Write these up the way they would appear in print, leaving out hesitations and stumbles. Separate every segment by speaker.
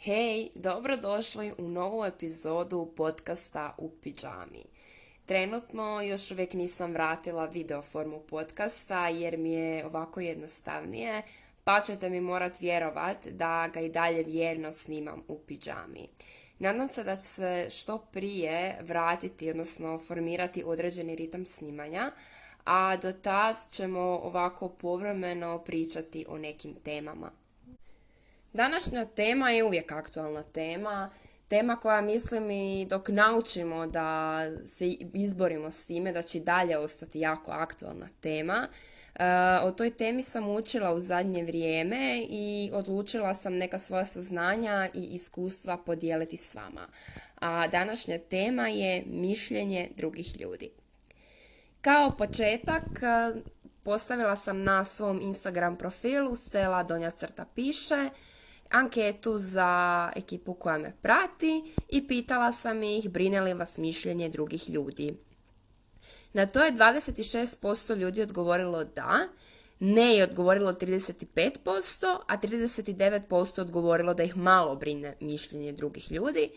Speaker 1: Hej, dobrodošli u novu epizodu podcasta u pidžami. Trenutno još uvijek nisam vratila video formu podcasta jer mi je ovako jednostavnije, pa ćete mi morat vjerovat da ga i dalje vjerno snimam u pidžami. Nadam se da će se što prije vratiti, odnosno formirati određeni ritam snimanja, a do tad ćemo ovako povremeno pričati o nekim temama. Današnja tema je uvijek aktualna tema koja mislim i dok naučimo da se izborimo s time da će i dalje ostati jako aktualna tema. O toj temi sam učila u zadnje vrijeme i odlučila sam neka svoja saznanja i iskustva podijeliti s vama. A današnja tema je mišljenje drugih ljudi. Kao početak postavila sam na svom Instagram profilu Stela_piše anketu za ekipu koja me prati i pitala sam ih brine li vas mišljenje drugih ljudi. Na to je 26% ljudi odgovorilo da, ne je odgovorilo 35%, a 39% odgovorilo da ih malo brine mišljenje drugih ljudi.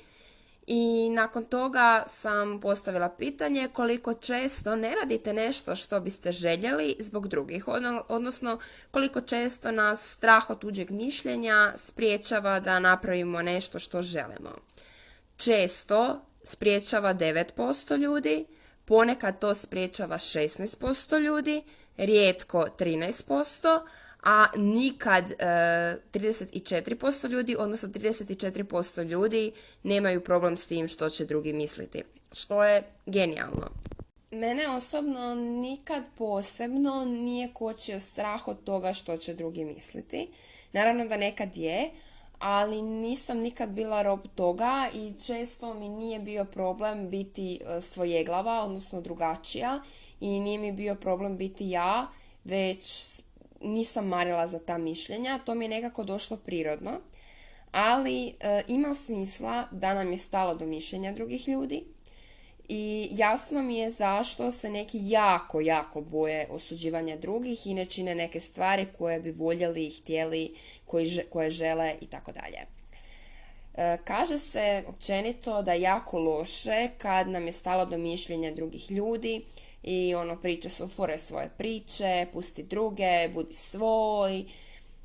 Speaker 1: I nakon toga sam postavila pitanje koliko često ne radite nešto što biste željeli zbog drugih, odnosno koliko često nas strah od tuđeg mišljenja spriječava da napravimo nešto što želimo. Često spriječava 9% ljudi, ponekad to spriječava 16% ljudi, rijetko 13%, a nikad 34% ljudi, odnosno 34% ljudi nemaju problem s tim što će drugi misliti, što je genijalno. Mene osobno nikad posebno nije kočio strah od toga što će drugi misliti. Naravno da nekad je, ali nisam nikad bila rob toga i često mi nije bio problem biti svojeglava, odnosno drugačija, i nije mi bio problem biti ja, već nisam marila za ta mišljenja, to mi je nekako došlo prirodno, ali ima smisla da nam je stalo do mišljenja drugih ljudi i jasno mi je zašto se neki jako boje osuđivanja drugih i ne čine neke stvari koje bi voljeli i htjeli, koje žele i tako dalje. Kaže se općenito da je jako loše kad nam je stalo do mišljenja drugih ljudi i priče su fore svoje priče, pusti druge, budi svoj.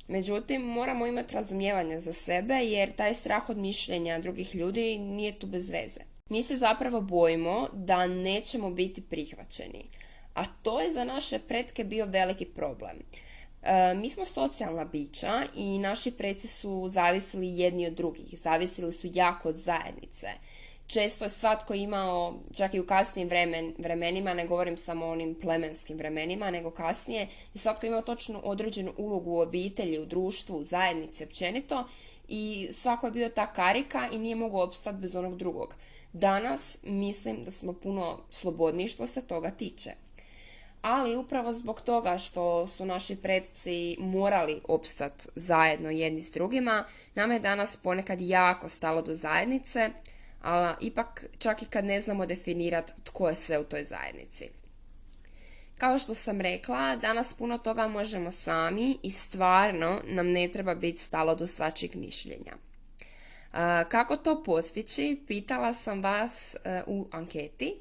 Speaker 1: Međutim, moramo imati razumijevanja za sebe jer taj strah od mišljenja drugih ljudi nije tu bez veze. Mi se zapravo bojimo da nećemo biti prihvaćeni, a to je za naše pretke bio veliki problem. Mi smo socijalna bića i naši preci su zavisili jedni od drugih, zavisili su jako od zajednice. Često je svatko imao, čak i u kasnijim vremenima, ne govorim samo o onim plemenskim vremenima, nego kasnije, i svatko imao točno određenu ulogu u obitelji, u društvu, u zajednici općenito, i svako je bio ta karika i nije mogao opstati bez onog drugog. Danas mislim da smo puno slobodniji što se toga tiče. Ali upravo zbog toga što su naši predci morali opstati zajedno jedni s drugima, nama je danas ponekad jako stalo do zajednice, ali ipak čak i kad ne znamo definirati tko je sve u toj zajednici. Kao što sam rekla, danas puno toga možemo sami i stvarno nam ne treba biti stalo do svačijeg mišljenja. Kako to postići? Pitala sam vas u anketi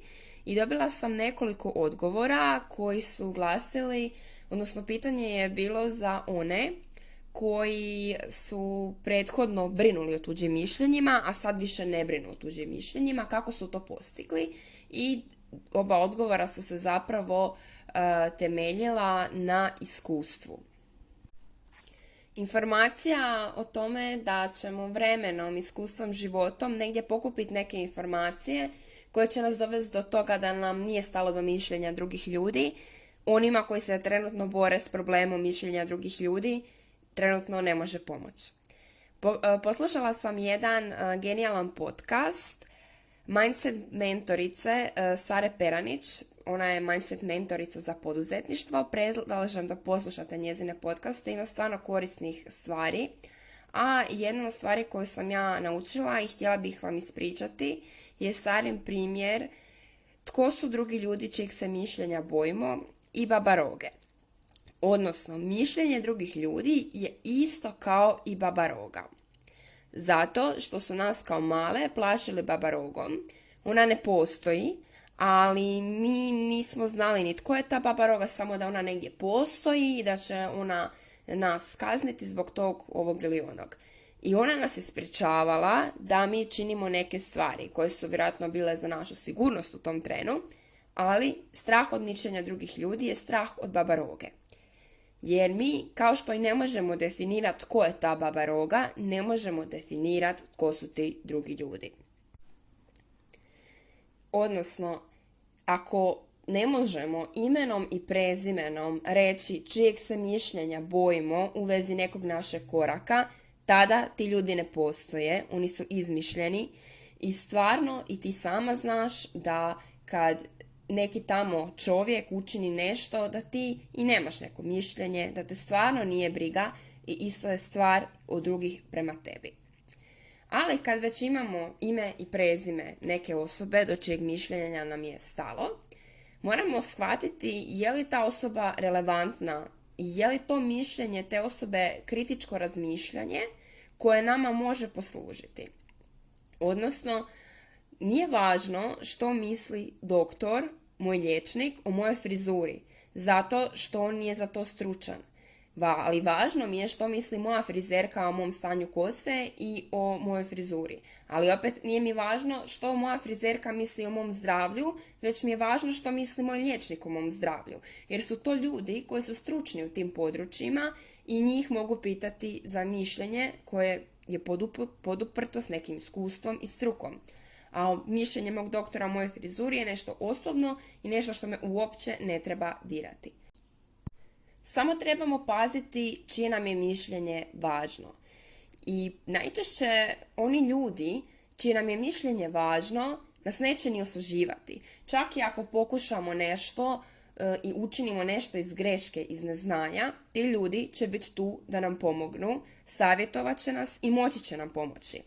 Speaker 1: i dobila sam nekoliko odgovora koji su glasili, odnosno pitanje je bilo za one koji su prethodno brinuli o tuđim mišljenjima, a sad više ne brinu o tuđim mišljenjima, kako su to postigli, i oba odgovora su se zapravo temeljila na iskustvu. Informacija o tome da ćemo vremenom, iskustvom, životom negdje pokupiti neke informacije koje će nas dovesti do toga da nam nije stalo do mišljenja drugih ljudi, onima koji se trenutno bore s problemom mišljenja drugih ljudi, trenutno ne može pomoći. Poslušala sam jedan genijalan podcast Mindset mentorice Sare Peranić. Ona je mindset mentorica za poduzetništvo. Predlažem da poslušate njezine podcaste, ima stvarno korisnih stvari. A jedna od stvari koju sam ja naučila i htjela bih vam ispričati je Sarin primjer tko su drugi ljudi čijeg se mišljenja bojimo i Baba Roge. Odnosno, mišljenje drugih ljudi je isto kao i Baba Roga. Zato što su nas kao male plašili babarogom. Ona ne postoji, ali mi nismo znali ni tko je ta babaroga, samo da ona negdje postoji i da će ona nas kazniti zbog tog, ovog ili onog. I ona nas je sprječavala da mi činimo neke stvari koje su vjerojatno bile za našu sigurnost u tom trenu, ali strah od mišljenja drugih ljudi je strah od babaroge. Jer mi, kao što i ne možemo definirati tko je ta babaroga, ne možemo definirati tko su ti drugi ljudi. Odnosno, ako ne možemo imenom i prezimenom reći čijeg se mišljenja bojimo u vezi nekog našeg koraka, tada ti ljudi ne postoje, oni su izmišljeni i stvarno i ti sama znaš da kad neki tamo čovjek učini nešto, da ti i nemaš neko mišljenje, da te stvarno nije briga i isto je stvar od drugih prema tebi. Ali kad već imamo ime i prezime neke osobe do čijeg mišljenja nam je stalo, moramo shvatiti je li ta osoba relevantna i je li to mišljenje te osobe kritičko razmišljanje koje nama može poslužiti. Odnosno, nije važno što misli doktor, moj liječnik, o mojoj frizuri, zato što on nije za to stručan. Ali važno mi je što misli moja frizerka o mom stanju kose i o mojoj frizuri. Ali opet nije mi važno što moja frizerka misli o mom zdravlju, već mi je važno što misli moj liječnik o mom zdravlju. Jer su to ljudi koji su stručni u tim područjima i njih mogu pitati za mišljenje koje je poduprto s nekim iskustvom i strukom. A mišljenje mog doktora o mojoj frizuri je nešto osobno i nešto što me uopće ne treba dirati. Samo trebamo paziti čije nam je mišljenje važno. I najčešće oni ljudi čije nam je mišljenje važno nas neće ni osuđivati. Čak i ako pokušamo nešto i učinimo nešto iz greške, iz neznanja, ti ljudi će biti tu da nam pomognu, savjetovat će nas i moći će nam pomoći.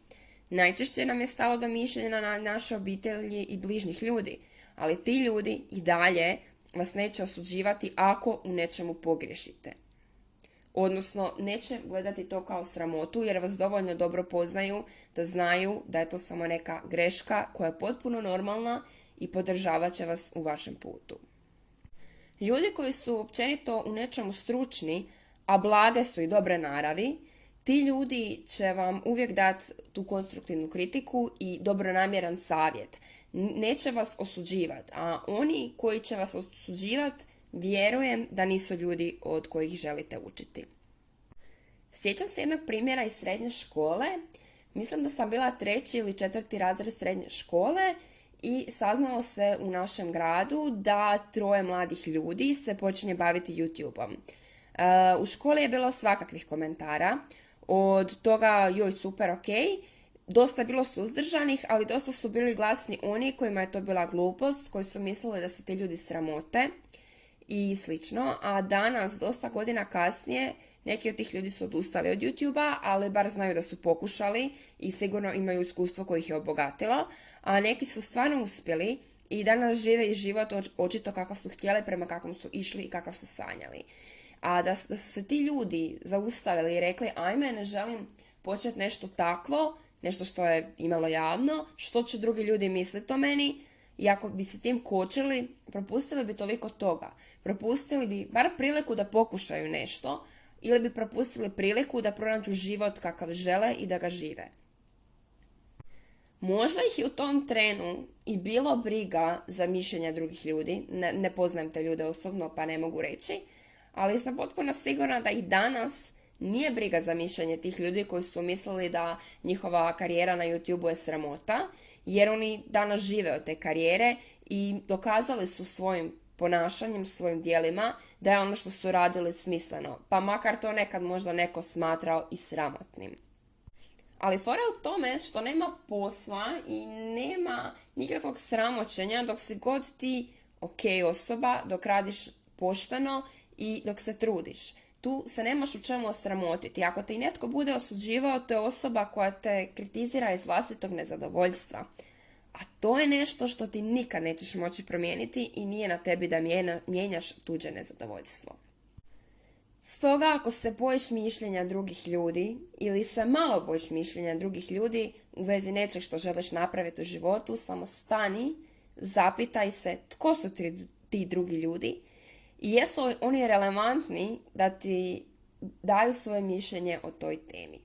Speaker 1: Najčešće nam je stalo do mišljenja na naše obitelji i bližnjih ljudi, ali ti ljudi i dalje vas neće osuđivati ako u nečemu pogriješite. Odnosno, neće gledati to kao sramotu jer vas dovoljno dobro poznaju da znaju da je to samo neka greška koja je potpuno normalna i podržavat će vas u vašem putu. Ljudi koji su općenito u nečemu stručni, a blage su i dobre naravi, ti ljudi će vam uvijek dati tu konstruktivnu kritiku i dobronamjeran savjet. Neće vas osuđivati, a oni koji će vas osuđivati, vjerujem da nisu ljudi od kojih želite učiti. Sjećam se jednog primjera iz srednje škole. Mislim da sam bila 3. ili 4. razred srednje škole i saznalo se u našem gradu da 3 mladih ljudi se počinje baviti YouTube-om. U školi je bilo svakakvih komentara, od toga joj super, ok, dosta je bilo suzdržanih, ali dosta su bili glasni oni kojima je to bila glupost, koji su mislili da se ti ljudi sramote i slično. A danas, dosta godina kasnije, neki od tih ljudi su odustali od YouTube-a, ali bar znaju da su pokušali i sigurno imaju iskustvo koje ih je obogatilo. A neki su stvarno uspjeli i danas žive i život očito kakav su htjeli, prema kakvom su išli i kakav su sanjali. A da su se ti ljudi zaustavili i rekli ajme, ne želim početi nešto takvo, nešto što je imalo javno, što će drugi ljudi misliti o meni, i ako bi se tim kočili, propustili bi toliko toga. Propustili bi bar priliku da pokušaju nešto, ili bi propustili priliku da pronađu život kakav žele i da ga žive. Možda ih je u tom trenu i bilo briga za mišljenja drugih ljudi, ne poznajem te ljude osobno pa ne mogu reći, ali sam potpuno sigurna da ih danas nije briga za mišljenje tih ljudi koji su mislili da njihova karijera na YouTube-u je sramota, jer oni danas žive od te karijere i dokazali su svojim ponašanjem, svojim djelima da je ono što su radili smisleno, pa makar to nekad možda neko smatrao i sramotnim. Ali fora je u tome što nema posla i nema nikakvog sramoćenja dok si god ti ok osoba, dok radiš pošteno i dok se trudiš. Tu se nemaš u čemu osramotiti. Ako te i netko bude osuđivao, to je osoba koja te kritizira iz vlastitog nezadovoljstva. A to je nešto što ti nikad nećeš moći promijeniti i nije na tebi da mijenjaš tuđe nezadovoljstvo. Stoga, ako se bojiš mišljenja drugih ljudi ili se malo bojiš mišljenja drugih ljudi u vezi nečeg što želiš napraviti u životu, samo stani, zapitaj se tko su ti drugi ljudi i jesu li oni relevantni da ti daju svoje mišljenje o toj temi.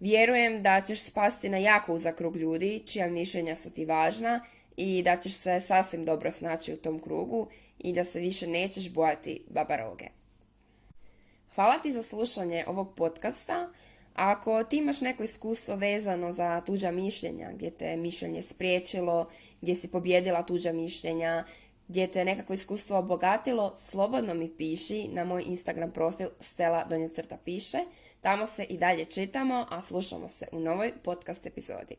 Speaker 1: Vjerujem da ćeš spasti na jako uzak krug ljudi čija mišljenja su ti važna i da ćeš se sasvim dobro snaći u tom krugu i da se više nećeš bojati babaroge. Hvala ti za slušanje ovog podcasta. Ako ti imaš neko iskustvo vezano za tuđa mišljenja, gdje te mišljenje spriječilo, gdje si pobjedila tuđa mišljenja, gdje te nekako iskustvo obogatilo, slobodno mi piši na moj Instagram profil Stella_piše. Tamo se i dalje čitamo, a slušamo se u novoj podcast epizodi.